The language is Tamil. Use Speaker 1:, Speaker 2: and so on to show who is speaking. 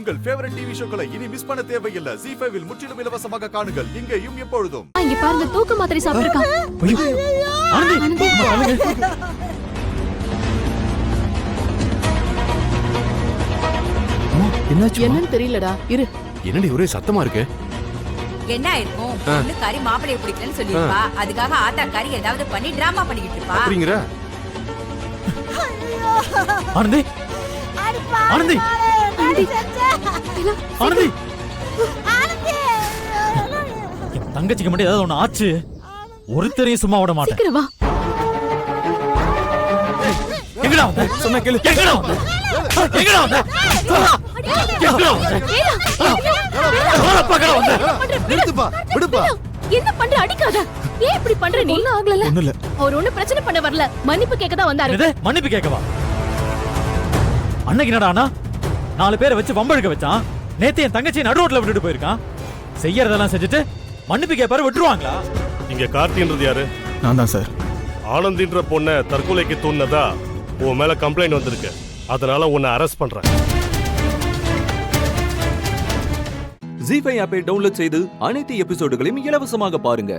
Speaker 1: உங்கள் ஃபேவரட் டிவி ஷோக்களை இனி மிஸ் பண்ண தேவையில்லை. ZEE5 இல் முற்றிலும் இலவசமாக காணுங்கள். இங்கேயும் எப்பொழுதும்.
Speaker 2: இங்க பாருங்க, தூக்க மாத்திரை சாப்பிட்டிருக்கான்.
Speaker 3: என்னன்னு தெரியலடா. இரு.
Speaker 4: என்னடி ஒரே சத்தமா இருக்கு?
Speaker 5: என்ன இருக்கும்? பொண்ணுக்காரி மாப்பிளைய பிடிக்கலன்னு சொல்லிருப்பா. அதுக்காக ஆத்தாக்காரி ஏதாவது பண்ணி டிராமா பண்ணிக்கிட்டு இருப்பா.
Speaker 4: அப்படிங்கற?
Speaker 6: ஆனந்தி, ஆனந்தி, ஆனந்தி, என் தங்கச்சிக்கு மட்டும் ஏதாவது ஒண்ணு ஆச்சு, ஒருத்தரையும் சும்மா விட மாட்டேன்.
Speaker 2: சீக்கிரம் வா.
Speaker 6: எங்கடா வந்த? சொன்ன கேளு. எங்கடா வந்த? எங்கடா வந்த? எங்கடா வந்த?
Speaker 1: நிறுத்துப்பா, விடுப்பா.
Speaker 2: என்ன பண்ற? அடிக்காத. ஏன் இப்படி பண்ற நீ? ஒண்ணும் ஆகல.
Speaker 4: ஒண்ணும் இல்ல.
Speaker 2: அவர் ஒண்ணு பிரச்சனை பண்ண வரல, மன்னிப்பு கேட்க தான் வந்தாரு.
Speaker 6: எது? மன்னிப்பு கேட்கவா? அன்னைக்கு என்னடானா 4 பேரை வச்சு வம்பழுக்க வச்சான். நேத்து என் தங்கச்சி நடு ரோட்ல விட்டுட்டு போயிருக்கான். செய்யறதெல்லாம் செஞ்சுட்டு மன்னிப்பு கேட்பாரு விட்டுருவாங்களா?
Speaker 7: இங்க கார்த்தின்றது யாரு?
Speaker 4: நான் தான் சார்.
Speaker 7: ஆனந்தின்ற பொண்ணை தற்கொலைக்கு தூண்டதா உன் மேல கம்ப்ளைண்ட் வந்திருக்கு. அதனால உன்னை அரெஸ்ட் பண்றேன்.
Speaker 8: ZEE5 ஆப்பை டவுன்லோட் செய்து அனைத்து எபிசோடுகளையும் இலவசமாக பாருங்க.